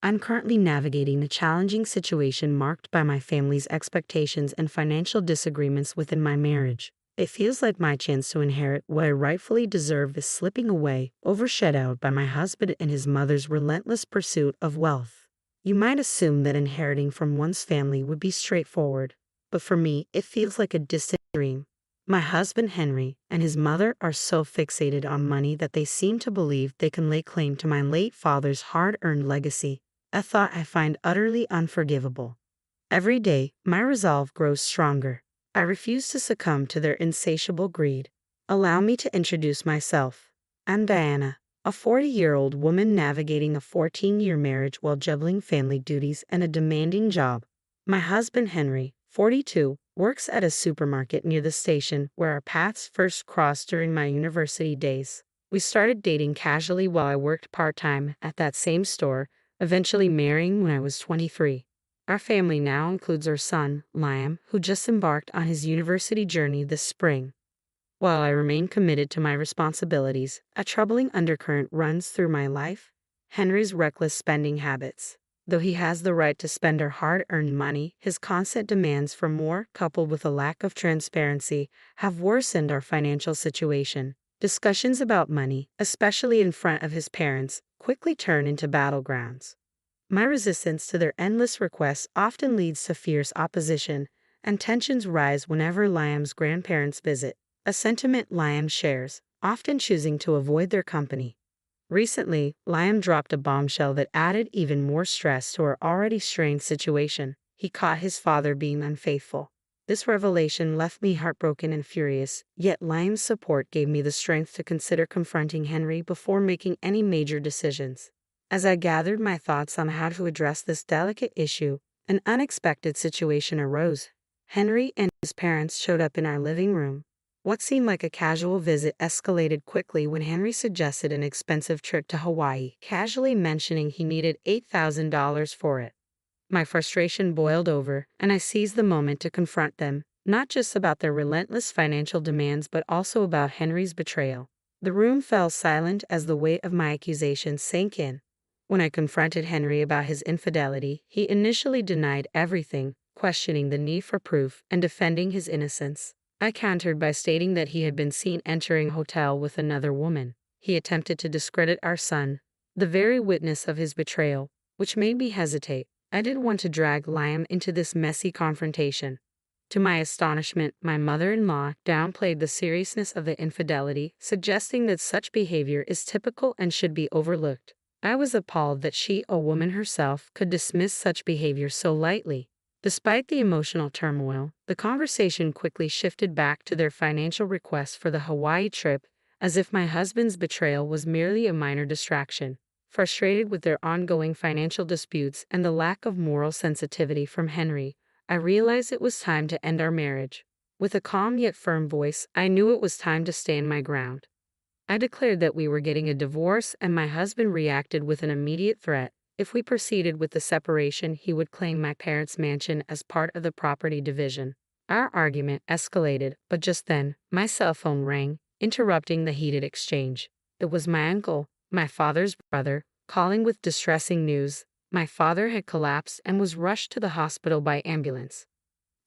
I'm currently navigating a challenging situation marked by my family's expectations and financial disagreements within my marriage. It feels like my chance to inherit what I rightfully deserve is slipping away, overshadowed by my husband and his mother's relentless pursuit of wealth. You might assume that inheriting from one's family would be straightforward, but for me, it feels like a distant dream. My husband Henry and his mother are so fixated on money that they seem to believe they can lay claim to my late father's hard-earned legacy, a thought I find utterly unforgivable. Every day, my resolve grows stronger. I refuse to succumb to their insatiable greed. Allow me to introduce myself. I'm Diana, a 40-year-old woman navigating a 14-year marriage while juggling family duties and a demanding job. My husband Henry, 42, works at a supermarket near the station where our paths first crossed during my university days. We started dating casually while I worked part-time at that same store, eventually marrying when I was 23. Our family now includes our son, Liam, who just embarked on his university journey this spring. While I remain committed to my responsibilities, a troubling undercurrent runs through my life: Henry's reckless spending habits. Though he has the right to spend our hard-earned money, his constant demands for more, coupled with a lack of transparency, have worsened our financial situation. Discussions about money, especially in front of his parents, quickly turn into battlegrounds. My resistance to their endless requests often leads to fierce opposition, and tensions rise whenever Liam's grandparents visit, a sentiment Liam shares, often choosing to avoid their company. Recently, Liam dropped a bombshell that added even more stress to our already strained situation. He caught his father being unfaithful. This revelation left me heartbroken and furious, yet Liam's support gave me the strength to consider confronting Henry before making any major decisions. As I gathered my thoughts on how to address this delicate issue, an unexpected situation arose. Henry and his parents showed up in our living room. What seemed like a casual visit escalated quickly when Henry suggested an expensive trip to Hawaii, casually mentioning he needed $8,000 for it. My frustration boiled over, and I seized the moment to confront them, not just about their relentless financial demands but also about Henry's betrayal. The room fell silent as the weight of my accusations sank in. When I confronted Henry about his infidelity, he initially denied everything, questioning the need for proof and defending his innocence. I countered by stating that he had been seen entering a hotel with another woman. He attempted to discredit our son, the very witness of his betrayal, which made me hesitate. I didn't want to drag Liam into this messy confrontation. To my astonishment, my mother-in-law downplayed the seriousness of the infidelity, suggesting that such behavior is typical and should be overlooked. I was appalled that she, a woman herself, could dismiss such behavior so lightly. Despite the emotional turmoil, the conversation quickly shifted back to their financial request for the Hawaii trip, as if my husband's betrayal was merely a minor distraction. Frustrated with their ongoing financial disputes and the lack of moral sensitivity from Henry, I realized it was time to end our marriage. With a calm yet firm voice, I knew it was time to stand my ground. I declared that we were getting a divorce, and my husband reacted with an immediate threat. If we proceeded with the separation, he would claim my parents' mansion as part of the property division. Our argument escalated, but just then, my cell phone rang, interrupting the heated exchange. It was my uncle, my father's brother, calling with distressing news. My father had collapsed and was rushed to the hospital by ambulance.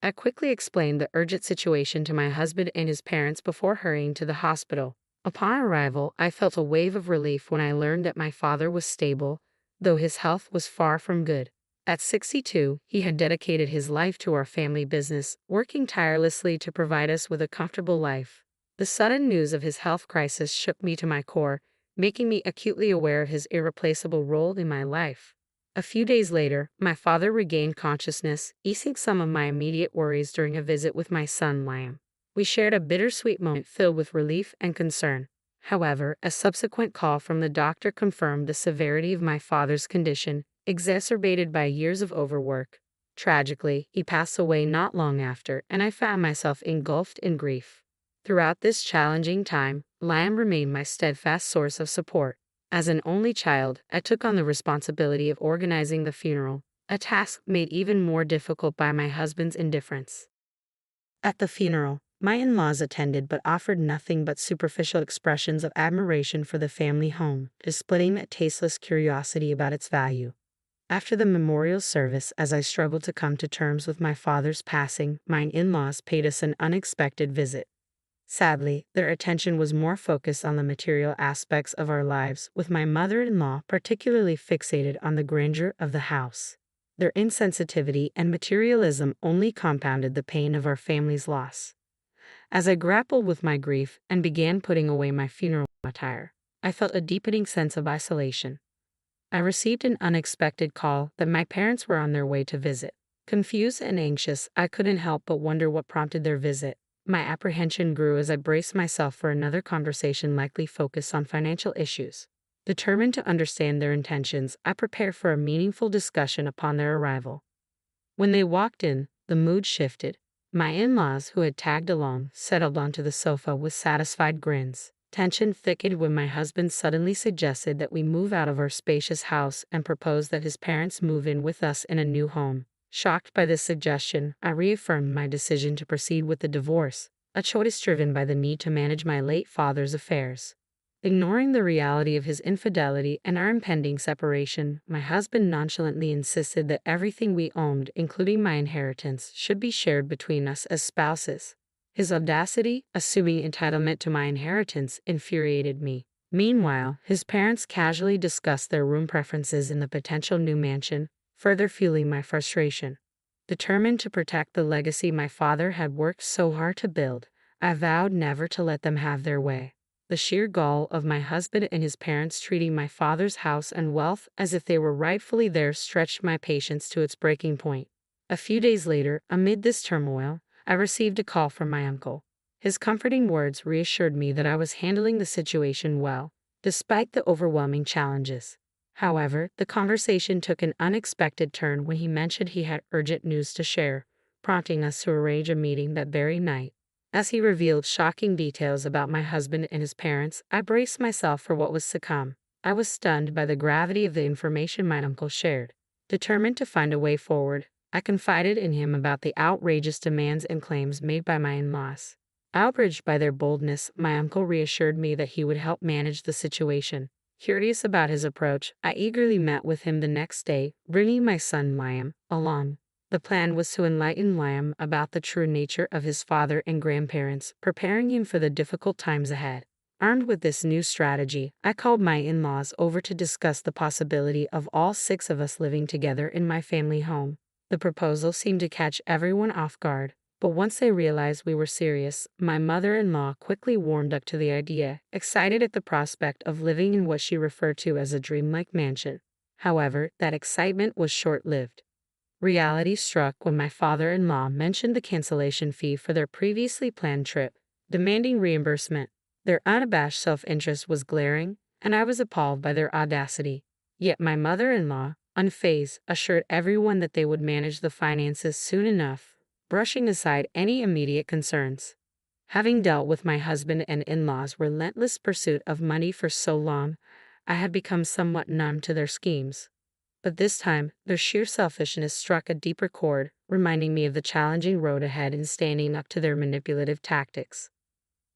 I quickly explained the urgent situation to my husband and his parents before hurrying to the hospital. Upon arrival, I felt a wave of relief when I learned that my father was stable, though his health was far from good. At 62, he had dedicated his life to our family business, working tirelessly to provide us with a comfortable life. The sudden news of his health crisis shook me to my core, making me acutely aware of his irreplaceable role in my life. A few days later, my father regained consciousness, easing some of my immediate worries during a visit with my son Liam. We shared a bittersweet moment filled with relief and concern. However, a subsequent call from the doctor confirmed the severity of my father's condition, exacerbated by years of overwork. Tragically, he passed away not long after, and I found myself engulfed in grief. Throughout this challenging time, Liam remained my steadfast source of support. As an only child, I took on the responsibility of organizing the funeral, a task made even more difficult by my husband's indifference. At the funeral, my in-laws attended but offered nothing but superficial expressions of admiration for the family home, displaying a tasteless curiosity about its value. After the memorial service, as I struggled to come to terms with my father's passing, my in-laws paid us an unexpected visit. Sadly, their attention was more focused on the material aspects of our lives, with my mother-in-law particularly fixated on the grandeur of the house. Their insensitivity and materialism only compounded the pain of our family's loss. As I grappled with my grief and began putting away my funeral attire, I felt a deepening sense of isolation. I received an unexpected call that my parents were on their way to visit. Confused and anxious, I couldn't help but wonder what prompted their visit. My apprehension grew as I braced myself for another conversation likely focused on financial issues. Determined to understand their intentions, I prepared for a meaningful discussion upon their arrival. When they walked in, the mood shifted. My in-laws, who had tagged along, settled onto the sofa with satisfied grins. Tension thickened when my husband suddenly suggested that we move out of our spacious house and proposed that his parents move in with us in a new home. Shocked by this suggestion, I reaffirmed my decision to proceed with the divorce, a choice driven by the need to manage my late father's affairs. Ignoring the reality of his infidelity and our impending separation, my husband nonchalantly insisted that everything we owned, including my inheritance, should be shared between us as spouses. His audacity, assuming entitlement to my inheritance, infuriated me. Meanwhile, his parents casually discussed their room preferences in the potential new mansion, further fueling my frustration. Determined to protect the legacy my father had worked so hard to build, I vowed never to let them have their way. The sheer gall of my husband and his parents treating my father's house and wealth as if they were rightfully theirs stretched my patience to its breaking point. A few days later, amid this turmoil, I received a call from my uncle. His comforting words reassured me that I was handling the situation well, despite the overwhelming challenges. However, the conversation took an unexpected turn when he mentioned he had urgent news to share, prompting us to arrange a meeting that very night. As he revealed shocking details about my husband and his parents, I braced myself for what was to come. I was stunned by the gravity of the information my uncle shared. Determined to find a way forward, I confided in him about the outrageous demands and claims made by my in-laws. Outraged by their boldness, my uncle reassured me that he would help manage the situation. Curious about his approach, I eagerly met with him the next day, bringing my son Liam along. The plan was to enlighten Liam about the true nature of his father and grandparents, preparing him for the difficult times ahead. Armed with this new strategy, I called my in-laws over to discuss the possibility of all 6 of us living together in my family home. The proposal seemed to catch everyone off guard, but once they realized we were serious, my mother-in-law quickly warmed up to the idea, excited at the prospect of living in what she referred to as a dreamlike mansion. However, that excitement was short-lived. Reality struck when my father-in-law mentioned the cancellation fee for their previously planned trip, demanding reimbursement. Their unabashed self-interest was glaring, and I was appalled by their audacity. Yet my mother-in-law, unfazed, assured everyone that they would manage the finances soon enough, brushing aside any immediate concerns. Having dealt with my husband and in-laws' relentless pursuit of money for so long, I had become somewhat numb to their schemes. But this time, their sheer selfishness struck a deeper chord, reminding me of the challenging road ahead and standing up to their manipulative tactics.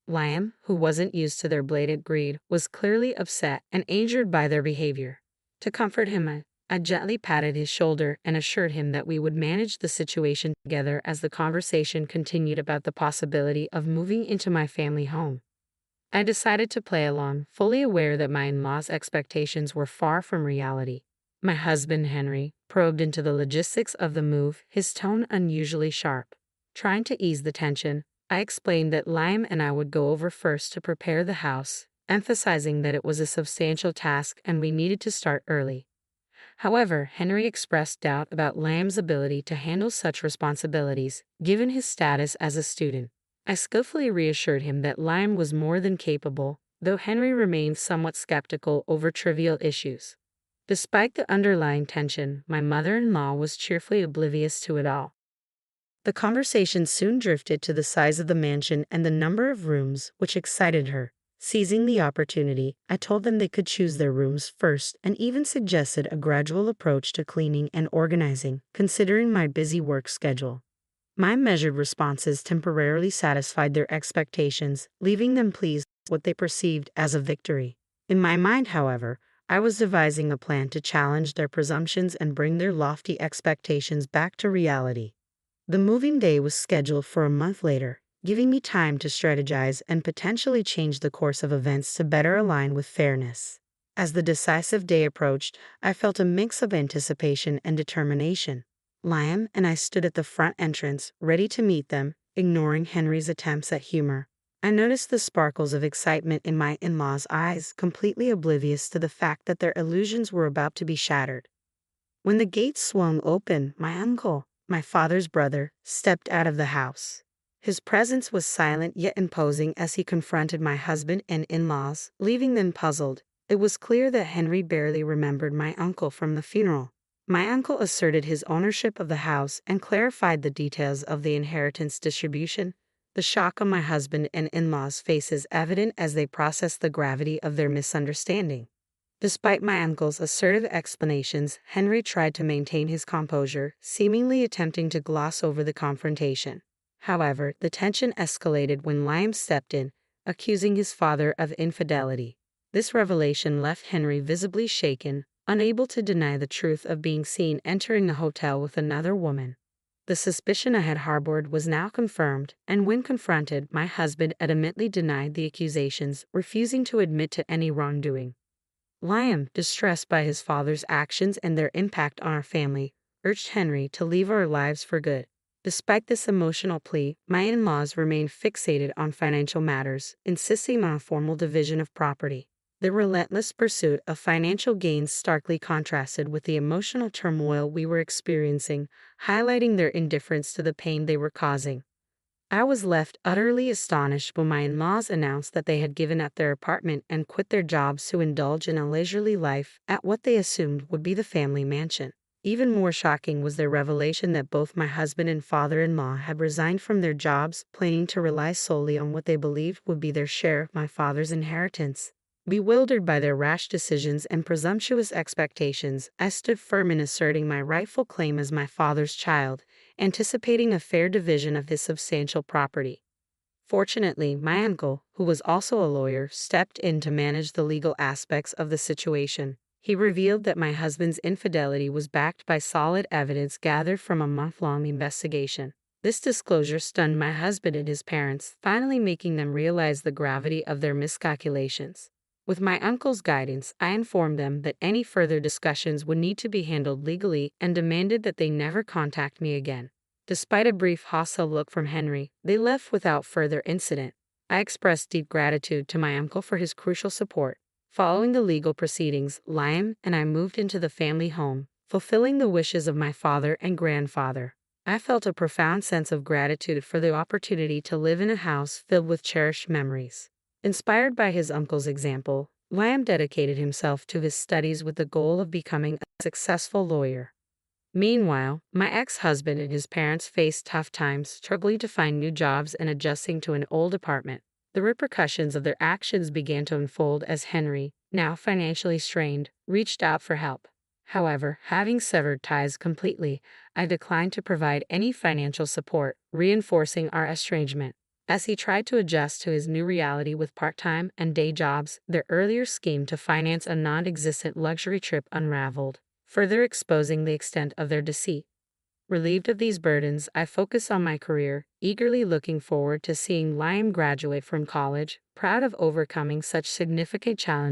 Liam, who wasn't used to their blatant greed, was clearly upset and angered by their behavior. To comfort him, I gently patted his shoulder and assured him that we would manage the situation together as the conversation continued about the possibility of moving into my family home. I decided to play along, fully aware that my in-laws' expectations were far from reality. My husband, Henry, probed into the logistics of the move, his tone unusually sharp. Trying to ease the tension, I explained that Liam and I would go over first to prepare the house, emphasizing that it was a substantial task and we needed to start early. However, Henry expressed doubt about Liam's ability to handle such responsibilities, given his status as a student. I skillfully reassured him that Liam was more than capable, though Henry remained somewhat skeptical over trivial issues. Despite the underlying tension, my mother-in-law was cheerfully oblivious to it all. The conversation soon drifted to the size of the mansion and the number of rooms, which excited her. Seizing the opportunity, I told them they could choose their rooms first and even suggested a gradual approach to cleaning and organizing, considering my busy work schedule. My measured responses temporarily satisfied their expectations, leaving them pleased with what they perceived as a victory. In my mind, however, I was devising a plan to challenge their presumptions and bring their lofty expectations back to reality. The moving day was scheduled for a month later, giving me time to strategize and potentially change the course of events to better align with fairness. As the decisive day approached, I felt a mix of anticipation and determination. Liam and I stood at the front entrance, ready to meet them, ignoring Henry's attempts at humor. I noticed the sparkles of excitement in my in-laws' eyes, completely oblivious to the fact that their illusions were about to be shattered. When the gates swung open, my uncle, my father's brother, stepped out of the house. His presence was silent yet imposing as he confronted my husband and in-laws, leaving them puzzled. It was clear that Henry barely remembered my uncle from the funeral. My uncle asserted his ownership of the house and clarified the details of the inheritance distribution. The shock on my husband and in-laws' faces evident as they processed the gravity of their misunderstanding. Despite my uncle's assertive explanations, Henry tried to maintain his composure, seemingly attempting to gloss over the confrontation. However, the tension escalated when Liam stepped in, accusing his father of infidelity. This revelation left Henry visibly shaken, unable to deny the truth of being seen entering the hotel with another woman. The suspicion I had harbored was now confirmed, and when confronted, my husband adamantly denied the accusations, refusing to admit to any wrongdoing. Liam, distressed by his father's actions and their impact on our family, urged Henry to leave our lives for good. Despite this emotional plea, my in-laws remained fixated on financial matters, insisting on a formal division of property. The relentless pursuit of financial gains starkly contrasted with the emotional turmoil we were experiencing, highlighting their indifference to the pain they were causing. I was left utterly astonished when my in-laws announced that they had given up their apartment and quit their jobs to indulge in a leisurely life at what they assumed would be the family mansion. Even more shocking was their revelation that both my husband and father-in-law had resigned from their jobs, planning to rely solely on what they believed would be their share of my father's inheritance. Bewildered by their rash decisions and presumptuous expectations, I stood firm in asserting my rightful claim as my father's child, anticipating a fair division of his substantial property. Fortunately, my uncle, who was also a lawyer, stepped in to manage the legal aspects of the situation. He revealed that my husband's infidelity was backed by solid evidence gathered from a month-long investigation. This disclosure stunned my husband and his parents, finally making them realize the gravity of their miscalculations. With my uncle's guidance, I informed them that any further discussions would need to be handled legally and demanded that they never contact me again. Despite a brief hostile look from Henry, they left without further incident. I expressed deep gratitude to my uncle for his crucial support. Following the legal proceedings, Liam and I moved into the family home, fulfilling the wishes of my father and grandfather. I felt a profound sense of gratitude for the opportunity to live in a house filled with cherished memories. Inspired by his uncle's example, Liam dedicated himself to his studies with the goal of becoming a successful lawyer. Meanwhile, my ex-husband and his parents faced tough times, struggling to find new jobs and adjusting to an old apartment. The repercussions of their actions began to unfold as Henry, now financially strained, reached out for help. However, having severed ties completely, I declined to provide any financial support, reinforcing our estrangement. As he tried to adjust to his new reality with part-time and day jobs, their earlier scheme to finance a non-existent luxury trip unraveled, further exposing the extent of their deceit. Relieved of these burdens, I focused on my career, eagerly looking forward to seeing Liam graduate from college, proud of overcoming such significant challenges.